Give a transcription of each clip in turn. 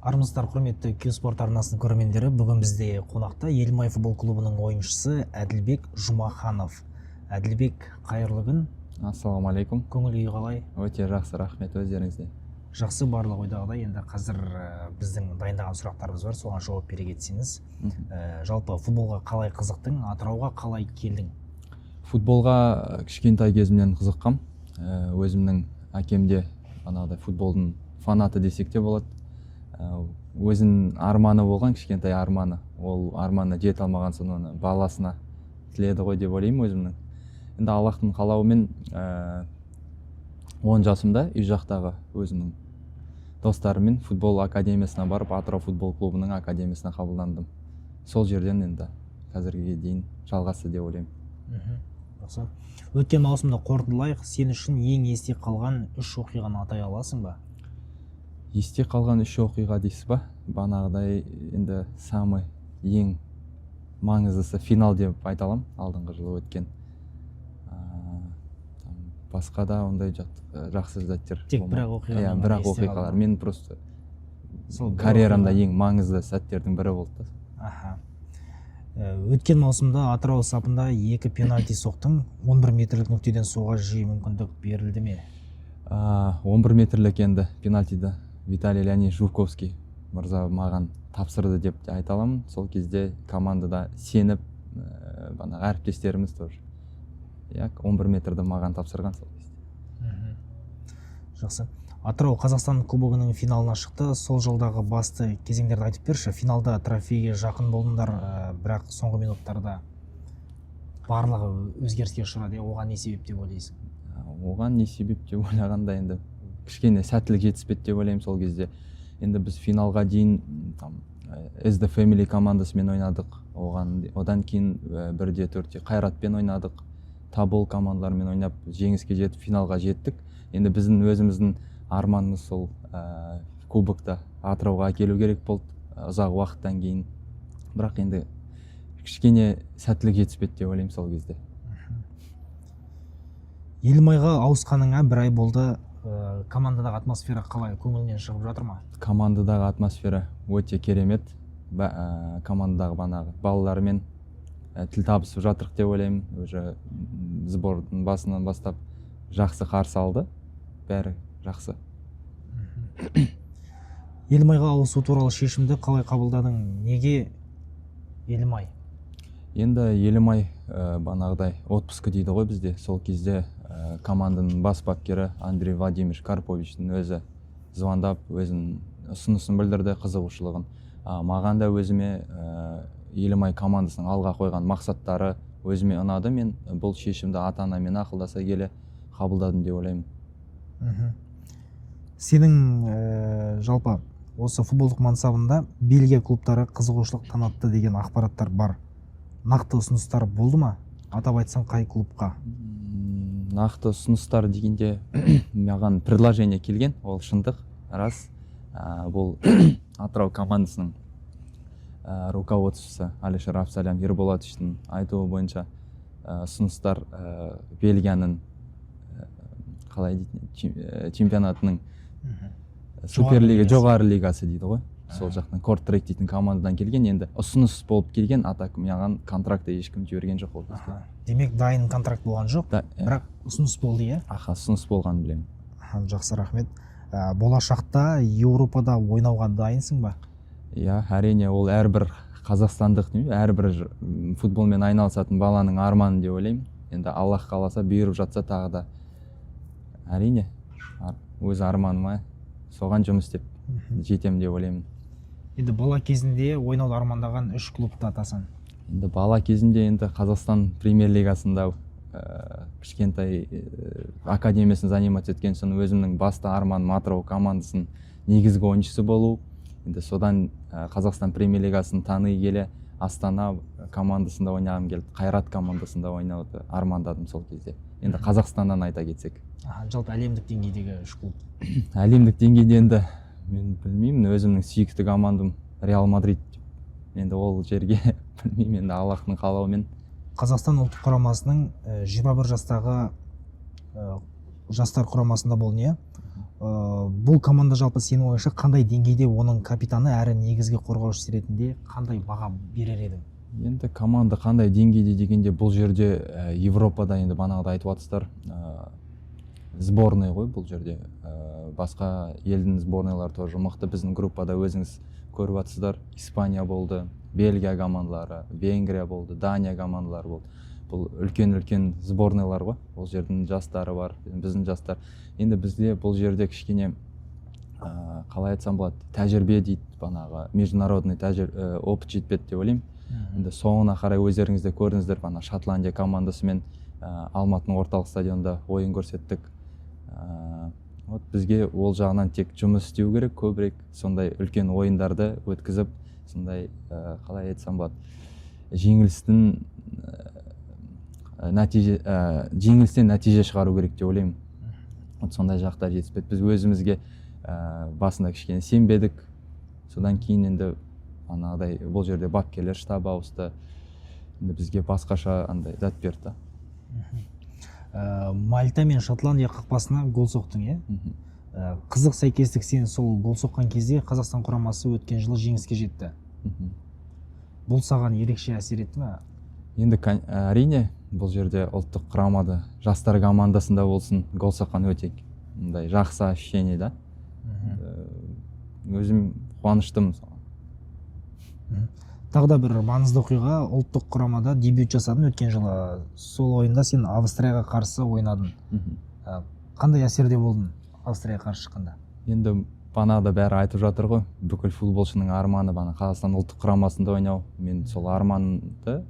Армысыздар, құрметті Q-Sport арнасының көрермендері. Бүгін бізде қонақта Елімай футбол клубының ойыншысы Әділбек Жұмаханов. Әділбек, қайырлы күн. Ассалаумағалейкум. Көңіл күйі қалай? Өте жақсы, рахмет, өздеріңізде. Жақсы, барлық ойдағыдай. Енді қазір біздің дайындаған сұрақтарымыз бар, соған жауап бере кетсеңіз. Жалпы футболға қалай қызықтың, Атырауға қалай келдің? Футболға кішкентай кезімнен қызыққам. Өзімнің әкемде футболдың фанаты десек те болады. Өзінің арманы болған, кішкентай арманы. Ол арманы жете алмаған соң оны баласына тіледі ғой деп ойлаймын өзімнің. Енді Аллахтың қалауымен 10 жасымда үй жақтағы өзімнің достарыммен футбол академиясына барып, Атырау футбол клубының академиясына қабылдандым. Сол жерден енді қазірге дейін жалғасты деп ойлаймын. Жақсы. Өткен маусымда қорытындылайық. Сен үшін ең есте қалған 3 оқиғаны атай аласың ба? Есте қалған 3 оқиға дейсіз ба? Банағыдай енді самый ең маңыздысы финал деп айта аламын, алдыңғы жылы өткен. Басқа да ондай жақсы заттар. Тек бірақ оқиғалар. Бірақ оқиғалар. Мен просто карьерамда ең маңызды сәттердің бірі болды. Өткен маусымда Атырау сапында 2 пенальти соқтың. 11 метрлік нүктеден суға жиі мүмкіндік берілді ме? 11 метрлік енді пенальтиді Виталий Леонидович Жуковский мырза маған тапсырды деп айта аламын. Сол кезде командада сеніп, әріптестеріміз тоже 11 метрді маған тапсырған сол кезде. Жақсы. Атырау Қазақстан кубогының финалына шықты. Сол жолдағы басты кезеңдерді айтып берші. Финалда трофейге жақын болдыңдар, бірақ соңғы минуттарда барлығы өзгеріске ұшырады. Оған не себеп деп ойлайсың? Оған не себеп деп ойлағанда енді кішкене сәттілік жетіспеді деп ойлаймын сол кезде. Енді біз финалға дейін SD Family командасымен ойнадық. Одан кейін 1-4 Қайратпен ойнадық. Табол командаларымен ойнап жеңіске жетіп финалға жеттік. Енді біздің өзіміздің арманымыз сол кубокта Атырауға әкелу керек болды ұзақ уақыттан кейін. Бірақ енді кішкене сәттілік жетіспеді деп ойлаймын сол кезде. Елімайға ауысқаныңа 1 ай болды. Командадағы атмосфера қалай, көңілінен шығып жатыр ма? Командадағы атмосфера өте керемет. Командадағы балалармен тіл табысып жатырық деп ойлаймын. Уже сбордың басынан бастап жақсы қарсы алды. Бәрі жақсы. Елімайға ауысу туралы шешімді қалай қабылдадың? Неге Елімай? Енді Елімай банағыдай отпуск дейді ғой бізде. Сол кезде команданың бас бапкері Андрей Владимирович Карповичтің өзі звондап, өзінің ұсынысын білдірді, қызығушылығын. Маған да өзіме Елімай командасының алға қойған мақсаттары өзіме ұнады. Мен бұл шешімді ата-анамен ақылдаса келе қабылдадым деп ойлаймын. Сенің жалпы осы футболдық мансабында Бельгия клубтары қызығушылық танытты деген ақпараттар бар. Нақты ұсыныстар болды ма? Атап айтсаң қай клубқа? Нақты ұсыныстар дегенде маған предложение келген, ол шындық, рас. Бұл Атырау командасының руководствосы Алишер Абсалям Ерболатовичтің айтуы бойынша ұсыныстар Бельгияның чемпионатының Суперлига, жоғары лигасы дейді ғой. Сол жақтан Корт-трек дейтін командадан келген, енді ұсыныс болып келген, маған контракты ешкім жіберген жоқ ол кезде. Демек дайын контракт болған жоқ, бірақ ұсыныс болды, иә? Ұсыныс болған білемін. Жақсы, рахмет. Болашақта Еуропада ойнауға дайынсың ба? Иә, әрине, ол әрбір қазақстандық, әрбір футболмен айналысатын баланың арманы деп ойлаймын. Енді Аллах қаласа бұйырып жатса тағы да әрине өз арманыма соған жұмыс істеп жетем деп ойлаймын. Енді бала кезінде ойнауды армандаған 3 клубты атасың. Енді бала кезінде енді Қазақстан премьер-лигасында кішкентай академиясын занимать еткен соң өзімнің басты арманым Атырау командасының негізгі ойыншысы болу. Енді содан Қазақстан премьер-лигасын таны келе Астана командасында ойнағым келді, Қайрат командасында ойнауды армандадым сол кезде. Енді Қазақстаннан айта кетсек. Жалпы әлемдік деңгейдегі 3 клуб. Әлемдік деңгейде енді мен білмеймін, өзімнің сүйікті командам Реал Мадрид. Енді ол жерге білмеймін, енді Аллахтың қалауымен. Қазақстан ұлттық құрамасының 21 жастағы жастар құрамасында болдың, иә? Бұл команда жалпы сенің ойыңша қандай деңгейде, оның капитаны әрі негізгі қорғаушысы ретінде қандай баға берер едің? Енді команда қандай деңгейде дегенде, бұл жерде Европада енді бағанағыда айтып жатсыздар, сборный ғой бұл жерде. Басқа елдің сборныйлары тоже мықты. Біздің группада өзіңіз көріп жатсыздар, Испания болды, Бельгия командалары, Венгрия болды, Дания командалары болды. Бұл үлкен сборныйлар ғой. Бұл жердің жастары бар, біздің жастар. Енді бізде бұл жерде кішкене қалай айтсам болады, тәжірибе дейді, бағанағы международный опыт жетпеді деп ойлаймын. Енді соңына қарай өздеріңізде көрдіңіздер, бағана Шотландия командасымен Алматының орталық стадионда ойын көрсеттік. Вот бізге ол жағынан тек жұмыс істеу керек, көбірек сондай үлкен ойындарды өткізіп, сондай қалай айтсам болады, жеңілістен нәтиже шығару керек деп ойлаймын. Сондай жақтар жетіспеді. Біз өзімізге басында кішкене сенбедік. Содан кейін енді анағыдай бұл жерде бапкерлер штабы ауысты. Енді бізге басқаша андай зат берді. Мальта мен Шотландия қақпасына гол соқтың, иә? Қызық сәйкестік, сен сол гол соққан кезде Қазақстан құрамасы өткен жылы жеңіске жетті. Бұл саған ерекше әсер етті ме? Енді әрине бұл жерде ұлттық құрамада жастар командасында болсын, гол соққан өте жақсы ощущение да. Өзім қуаныштымын. Тағы да бір маңызды оқиға, ұлттық құрамада дебют жасадың өткен жылы. Сол ойында сен Австрияға қарсы ойнадың. Қандай әсерде болдың Австрияға қарсы шыққанда? Енді бағанағыда бәрі айтып жатыр ғой, бүкіл футболшының арманы Қазақстан ұлттық құрамасында ойнау. Мен сол арманды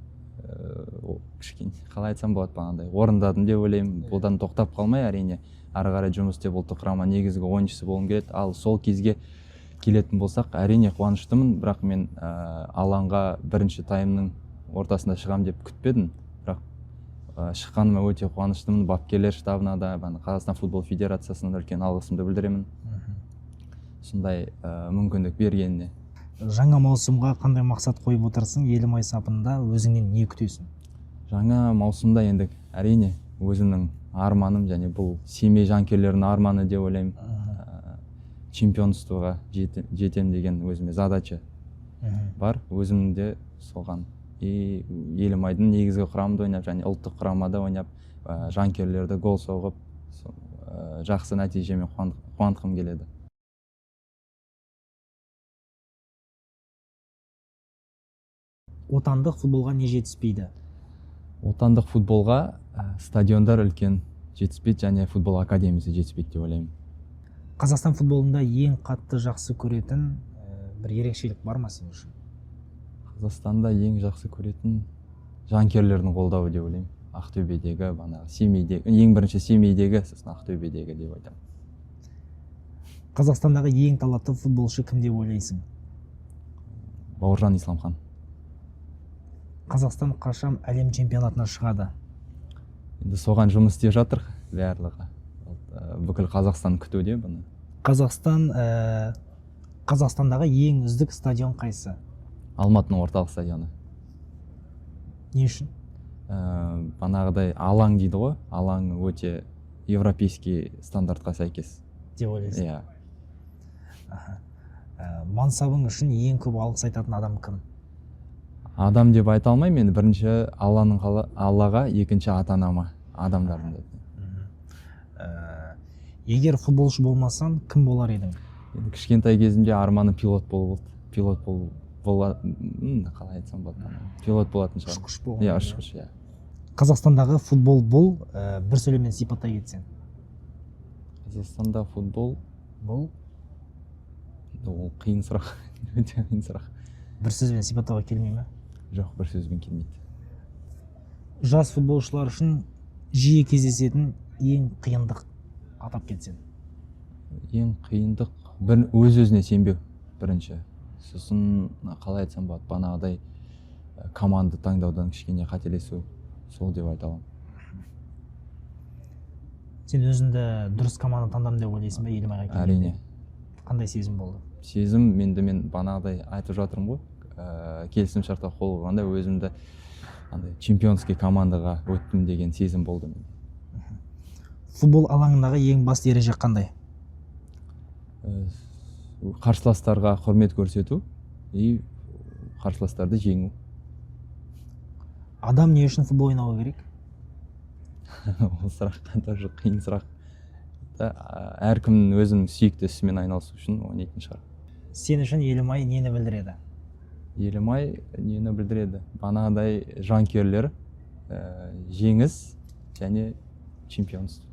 кішкене қалай айтсам болады, бағанағыдай орындадым деп ойлаймын. Бұдан тоқтап қалмай, әрине ары қарай жұмыс істеп ұлттық құрама негізгі ойыншысы болғым келеді. Ал сол кезге келетін болсақ, әрине қуаныштымын, бірақ мен алаңға бірінші таймның ортасында шығам деп күтпедім. Бірақ шыққаныма өте қуаныштымын. Бапкерлер штабына да, Қазақстан футбол федерациясына үлкен алғысымды білдіремін. Сондай мүмкіндік бергеніне. Жаңа маусымға қандай мақсат қойып отырсың? Елімай сапында өзіңнен не күтесің? Жаңа маусымда енді әрине өзімнің арманым, және бұл Семей жанкүйерлерінің арманы деп ойлаймын. Чемпионствоға жетем деген өзіме задача бар. Өзімде соған Елімайдың негізгі құрамында ойнап, және ұлттық құрамада ойнап, жанкүйерлерді гол соғып, жақсы нәтижемен қуантқым келеді. Отандық футболға не жетіспейді? Отандық футболға стадиондар үлкен жетіспейді, және футбол академиясы жетіспейді деп ойлаймын. Қазақстан футболында ең қатты жақсы көретін бір ерекшелік бар ма сен үшін? Қазақстанда ең жақсы көретін жанкүйерлердің қолдауы деп ойлаймын. Ақтөбедегі, Семейдегі, ең бірінші Семейдегі, сосын Ақтөбедегі деп айтамын. Қазақстандағы ең талантты футболшы кім деп ойлайсың? Бауыржан Исламхан. Қазақстан қашан әлем чемпионатына шығады? Енді соған жұмыс істеп жатыр барлығы. Бүкіл Қазақстан күтуде бұны. Қазақстандағы ең үздік стадион қайсы? Алматының орталық стадионы. Не үшін? Бағанағыдай алаң дейді ғой, алаң өте европейский стандартқа сәйкес деп ойлайсың? Иә. Мансабың үшін ең көп алғыс айтатын адам кім? Адам деп айта алмаймын, мен бірінші Аллаға, екінші ата-анама, адамдардың. Егер футболшы болмасаң, кім болар едің? Кішкентай кезімде арманы пилот болды. Қалай айтсам болады? Пилот болатын шығар. Ұшқыш болған. Иә, ұшқыш, иә. Қазақстандағы футбол бұл бір сөйлеммен сипаттай кетсең. Қазақстанда футбол бұл ол қиын сұрақ. Өте қиын сұрақ. Бір сөзбен сипаттауға келмей ме? Жоқ, бір сөзбен келмейді. Жас футболшылар үшін жиі кездесетін ең қиындық атап кетсең. Ең қиындық өз-өзіне сенбеу бірінші. Сосын қалай айтсам болады, бағанағыдай команда таңдаудан кішкене қателесу, сол деп айта аламын. Сен өзіңді дұрыс команда таңдадым деп ойлайсың ба Елімайға келгенде? Әрине. Қандай сезім болды? Сезім, мен бағанағыдай айтып жатырмын ғой, келісім шартқа қол қойғанда өзімді чемпионский командаға өттім деген сезім болды. футбол алаңындағы ең басты ереже қандай? Қарсыластарға құрмет көрсету и қарсыластарды жеңу. Адам не үшін футбол ойнауы керек? Ол сұраққа тоже қиын сұрақ. Әркім өзінің сүйікті ісімен айналысу үшін ойнайтын шығар. Сен үшін Елімай нені білдіреді? Елімай нені білдіреді? Бағанағыдай жанкүйерлер, жеңіс және чемпионство.